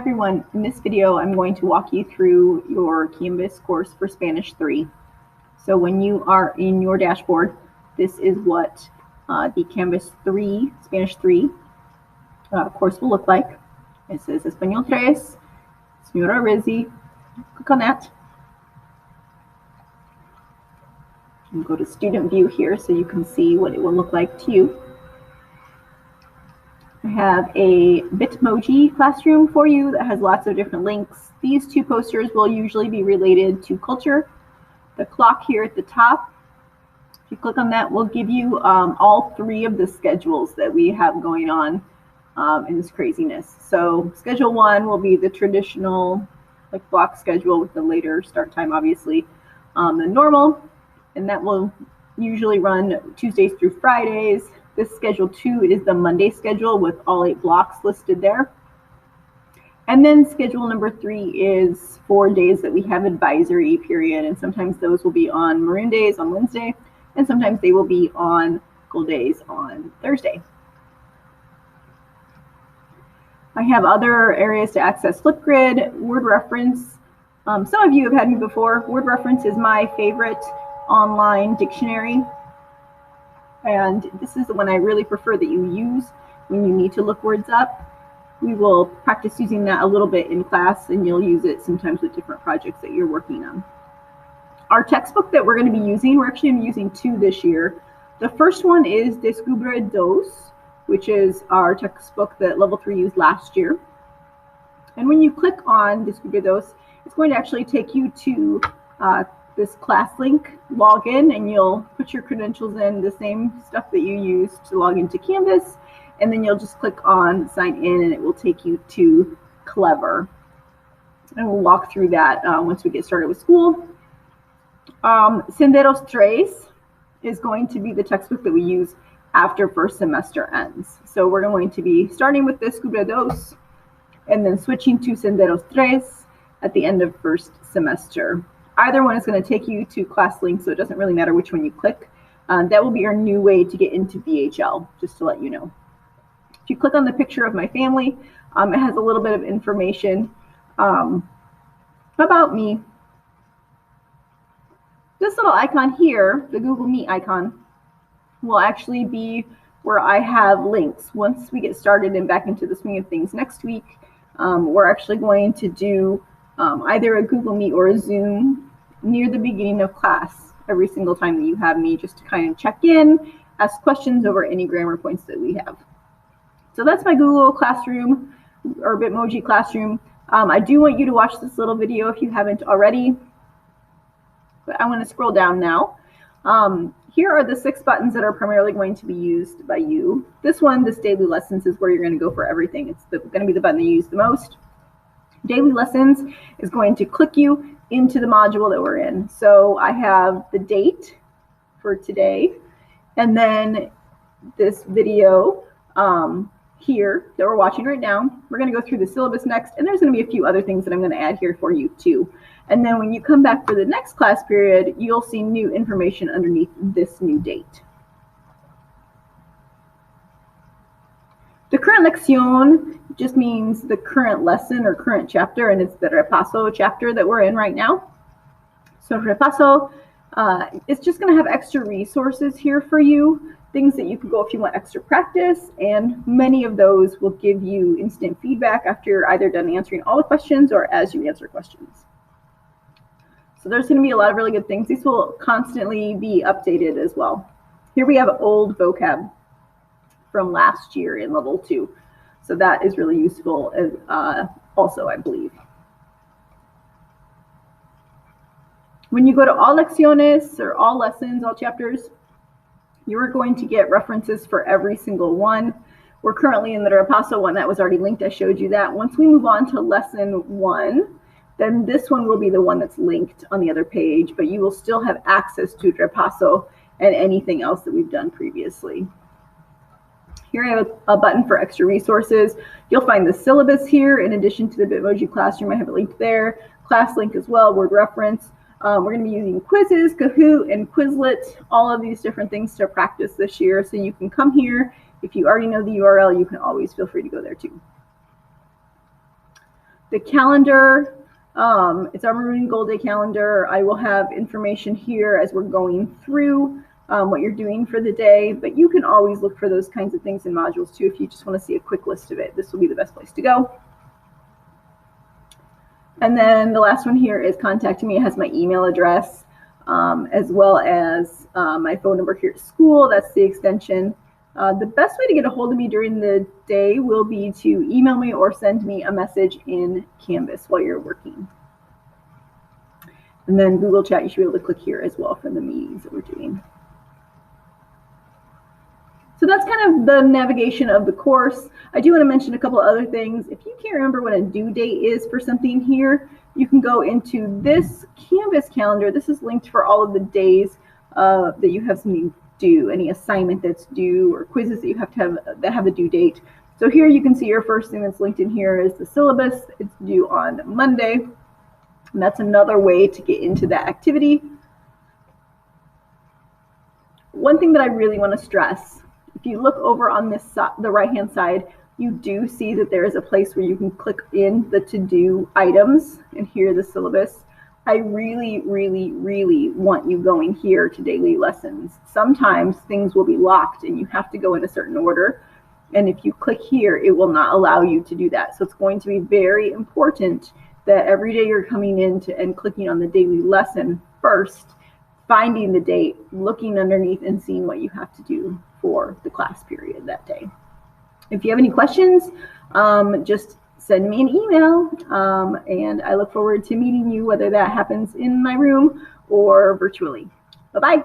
everyone, in this video I'm going to walk you through your Canvas course for Spanish 3. So when you are in your dashboard, this is what the Canvas 3, Spanish 3 course will look like. It says Español 3, Señora Rizzi. Click on that. And go to student view here so you can see what it will look like to you. I have a Bitmoji classroom for you that has lots of different links. These two posters will usually be related to culture. The clock here at the top, if you click on that, will give you all three of the schedules that we have going on in this craziness. So schedule 1 will be the traditional block schedule with the later start time, obviously. The normal, and that will usually run Tuesdays through Fridays. This schedule 2 is the Monday schedule with all 8 blocks listed there. And then schedule number 3 is 4 days that we have advisory period, and sometimes those will be on Maroon Days on Wednesday, and sometimes they will be on Gold Days on Thursday. I have other areas to access Flipgrid, Word Reference. Some of you have had me before. Word Reference is my favorite online dictionary. And this is the one I really prefer that you use when you need to look words up. We will practice using that a little bit in class, and you'll use it sometimes with different projects that you're working on. Our textbook that we're going to be using, we're actually using 2 this year. The first one is Descubre Dos, which is our textbook that Level 3 used last year. And when you click on Descubre Dos, it's going to actually take you to this class link, log in, and you'll put your credentials in, the same stuff that you used to log into Canvas, and then you'll just click on sign in and it will take you to Clever. And we'll walk through that once we get started with school. Senderos Tres is going to be the textbook that we use after first semester ends. So we're going to be starting with Descubre Dos and then switching to Senderos Tres at the end of first semester. Either one is going to take you to class links, so it doesn't really matter which one you click. That will be our new way to get into VHL, just to let you know. If you click on the picture of my family, it has a little bit of information about me. This little icon here, the Google Meet icon, will actually be where I have links. Once we get started and back into the swing of things next week, we're actually going to do either a Google Meet or a Zoom near the beginning of class every single time that you have me, just to kind of check in, ask questions over any grammar points that we have. So that's my Google Classroom or Bitmoji Classroom. I do want you to watch this little video if you haven't already, but I want to scroll down now. Here are the 6 buttons that are primarily going to be used by you. This one, this daily lessons, is where you're going to go for everything. It's going to be the button that you use the most. Daily lessons is going to click you into the module that we're in. So I have the date for today, and then this video here that we're watching right now. We're going to go through the syllabus next, and there's going to be a few other things that I'm going to add here for you too. And then when you come back for the next class period, you'll see new information underneath this new date. The current lección just means the current lesson or current chapter, and it's the repaso chapter that we're in right now. So repaso, it's just going to have extra resources here for you, things that you can go if you want extra practice, and many of those will give you instant feedback after you're either done answering all the questions or as you answer questions. So there's going to be a lot of really good things. These will constantly be updated as well. Here we have old vocab from last year in level 2. So that is really useful also, I believe. When you go to all lecciones or all lessons, all chapters, you're going to get references for every single one. We're currently in the repaso one that was already linked. I showed you that. Once we move on to lesson 1, then this one will be the one that's linked on the other page, but you will still have access to repaso and anything else that we've done previously. Here I have a button for extra resources. You'll find the syllabus here in addition to the Bitmoji Classroom. I have it linked there. Class link as well, word reference. We're going to be using quizzes, Kahoot, and Quizlet, all of these different things to practice this year. So you can come here. If you already know the URL, you can always feel free to go there too. The calendar, it's our Maroon Gold Day calendar. I will have information here as we're going through what you're doing for the day, but you can always look for those kinds of things in modules too if you just want to see a quick list of it. This will be the best place to go. And then the last one here is contacting me. It has my email address as well as my phone number here at school. That's the extension. The best way to get a hold of me during the day will be to email me or send me a message in Canvas while you're working. And then Google Chat, you should be able to click here as well for the meetings that we're doing. So that's kind of the navigation of the course. I do want to mention a couple of other things. If you can't remember what a due date is for something here, you can go into this Canvas calendar. This is linked for all of the days that you have something due, any assignment that's due or quizzes that you have to have that have a due date. So here you can see your first thing that's linked in here is the syllabus. It's due on Monday. And that's another way to get into that activity. One thing that I really want to stress, if you look over on this the right-hand side, you do see that there is a place where you can click in the to-do items and here the syllabus. I really, really, really want you going here to daily lessons. Sometimes things will be locked and you have to go in a certain order. And if you click here, it will not allow you to do that. So it's going to be very important that every day you're coming in and clicking on the daily lesson first, finding the date, looking underneath and seeing what you have to do for the class period that day. If you have any questions, just send me an email, and I look forward to meeting you, whether that happens in my room or virtually. Bye-bye.